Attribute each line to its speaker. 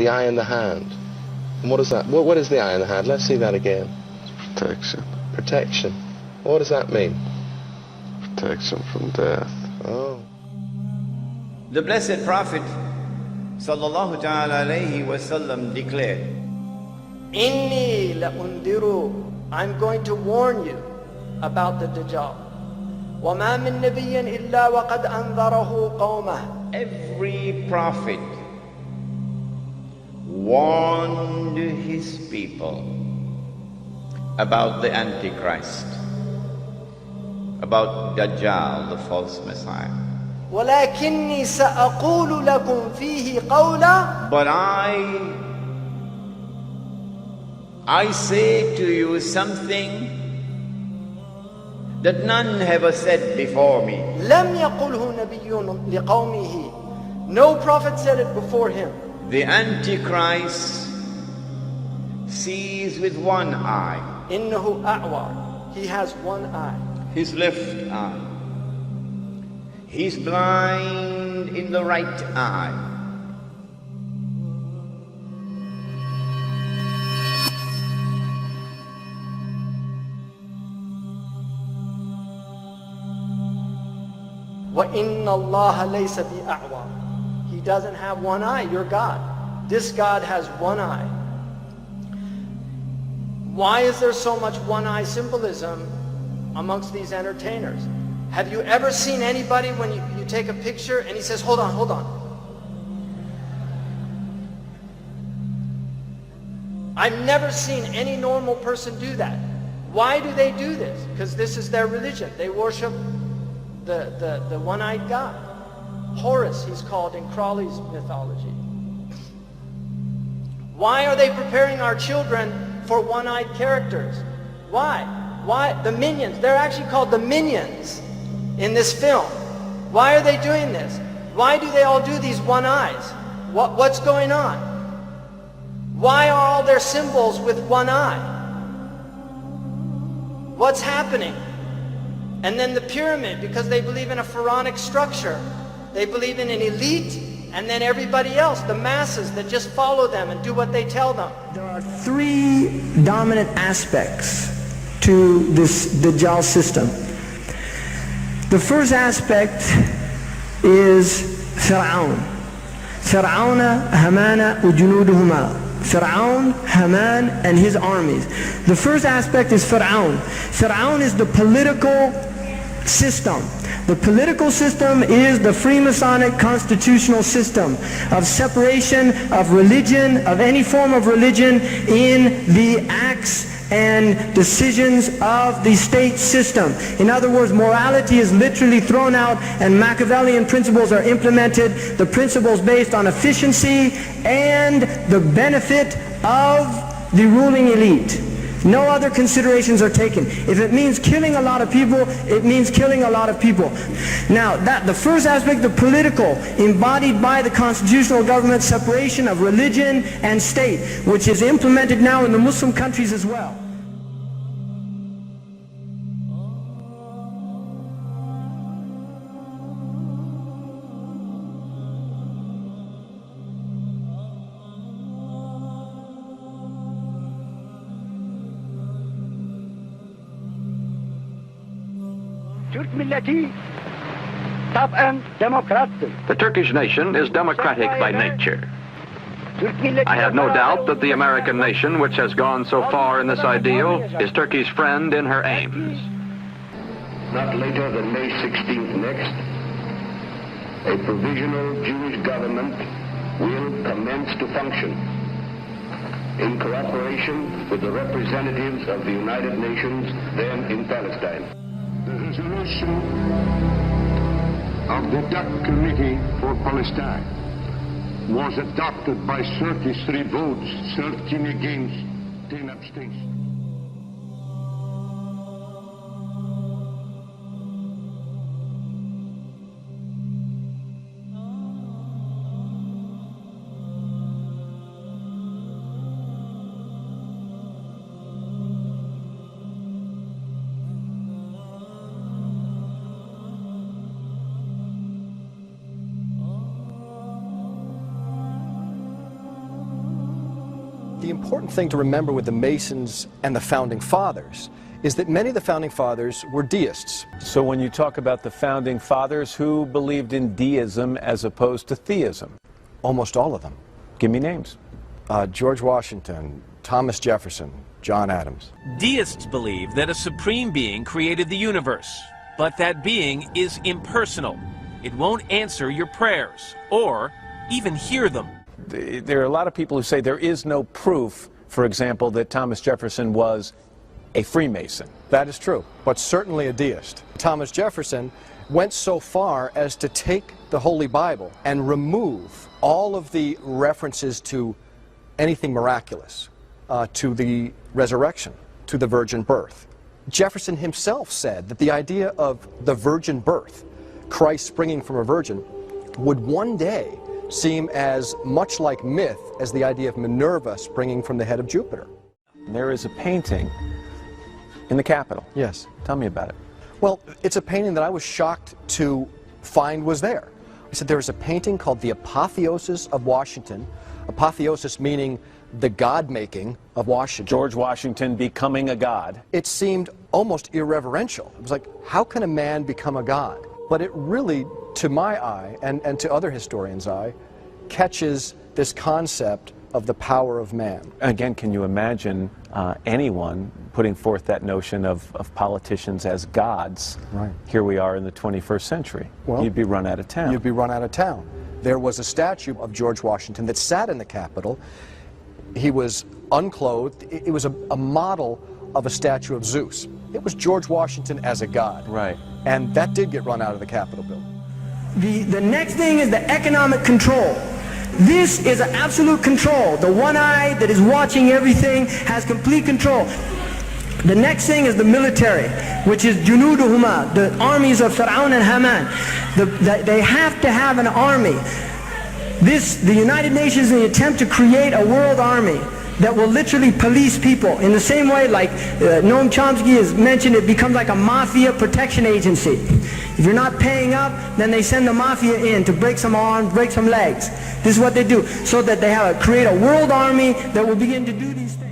Speaker 1: the eye in the hand. And what is that? What is the eye in the hand? Let's see that again.
Speaker 2: Protection.
Speaker 1: Protection. What does that mean?
Speaker 2: Protection from death.
Speaker 1: Oh.
Speaker 3: The Blessed Prophet sallallahu ta'ala alayhi wa sallam declared,
Speaker 4: Inni la'undiru, I'm going to warn you about the Dajjal. وَمَا مِن نَبِيٍّ إِلَّا وَقَدْ أَنذَرَهُ قَوْمَهُ.
Speaker 3: every prophet warned his people about the Antichrist, about Dajjal, the false Messiah.
Speaker 4: وَلَكِنِّي سَأَقُولُ لَكُمْ فِيهِ قَوْلًا.
Speaker 3: But I say to you something that none have said before me.
Speaker 4: لَمْ يَقُلْهُ نَبِيٌّ لِقَوْمِهِ. No prophet said it before him.
Speaker 3: The Antichrist sees with one eye,
Speaker 4: إِنَّهُ أَعْوَرٌ. He has one eye.
Speaker 3: his left eye. He's blind in the right eye.
Speaker 4: وَإِنَّ اللَّهَ لَيْسَ بِأَعْوَرٌ. He doesn't have one eye, your God. This God has one eye. Why is there so much one-eye symbolism amongst these entertainers? Have you ever seen anybody when you take a picture and he says, hold on, hold on. I've never seen any normal person do that. Why do they do this? Because this is their religion. They worship the one-eyed God. Horus, he's called in Crowley's mythology. Why are they preparing our children for one-eyed characters? Why? Why? The Minions, they're actually called the Minions in this film. Why are they doing this? Why do they all do these one eyes? What's going on? Why are all their symbols with one eye? What's happening? And then the pyramid, because they believe in a pharaonic structure. They believe in an elite, and then everybody else, the masses that just follow them and do what they tell them.
Speaker 5: There are three dominant aspects to this Dajjal system. The first aspect is Fir'aun. Fir'auna, Hamana, ujunuduhuma. Fir'aun, Haman, and his armies. The first aspect is Fir'aun. Fir'aun is the political system. The political system is the Freemasonic constitutional system of separation of religion, of any form of religion, in the acts and decisions of the state system. In other words, morality is literally thrown out and Machiavellian principles are implemented, the principles based on efficiency and the benefit of the ruling elite. No other considerations are taken. If it means killing a lot of people, it means killing a lot of people. Now, the first aspect, the political, embodied by the constitutional government, separation of religion and state, which is implemented now in the Muslim countries as well.
Speaker 6: The Turkish nation is democratic by nature. I have no doubt that the American nation, which has gone so far in this ideal, is Turkey's friend in her aims.
Speaker 7: Not later than May 16th next, a provisional Jewish government will commence to function in cooperation with the representatives of the United Nations then in Palestine.
Speaker 8: The resolution of the DAC Committee for Palestine was adopted by 33 votes, 13 against, 10 abstentions.
Speaker 9: the important thing to remember with the Masons and the Founding Fathers is that many of the Founding Fathers were deists.
Speaker 10: So when you talk about the Founding Fathers, who believed in deism as opposed to theism?
Speaker 9: Almost all of them.
Speaker 10: Give me names.
Speaker 9: George Washington, Thomas Jefferson, John Adams.
Speaker 11: Deists believe that a supreme being created the universe, but that being is impersonal. It won't answer your prayers, or even hear them.
Speaker 10: There are a lot of people who say there is no proof, for example, that Thomas Jefferson was a Freemason.
Speaker 9: That is true, but certainly a deist. Thomas Jefferson went so far as to take the Holy Bible and remove all of the references to anything miraculous, to the resurrection, to the virgin birth. Jefferson himself said that the idea of the virgin birth, Christ springing from a virgin, would one day seem as much like myth as the idea of Minerva springing from the head of Jupiter.
Speaker 10: There is a painting in the Capitol.
Speaker 9: Yes.
Speaker 10: Tell me about it.
Speaker 9: Well, it's a painting that I was shocked to find was there. I said there is a painting called The Apotheosis of Washington. Apotheosis meaning the God-making of Washington.
Speaker 10: George Washington becoming a god.
Speaker 9: It seemed almost irreverential. It was like, how can a man become a god? But it really, to my eye, and to other historians' eye, catches this concept of the power of man.
Speaker 10: Again, can you imagine anyone putting forth that notion of politicians as gods?
Speaker 9: Right.
Speaker 10: Here we are in the 21st century.
Speaker 9: Well,
Speaker 10: you'd be run out of town.
Speaker 9: You'd be run out of town. There was a statue of George Washington that sat in the Capitol. He was unclothed. It was a model of a statue of Zeus. It was George Washington as a god.
Speaker 10: Right.
Speaker 9: And that did get run out of the Capitol building.
Speaker 5: The next thing is the economic control. This is an absolute control. The one eye that is watching everything has complete control. The next thing is the military, which is Junuduhuma, the armies of Fir'aun and Haman. They have to have an army. The United Nations, in the attempt to create a world army that will literally police people in the same way like Noam Chomsky has mentioned, it becomes like a mafia protection agency. If you're not paying up, then they send the mafia in to break some arms, break some legs. This is what they do, so that they create a world army that will begin to do these things.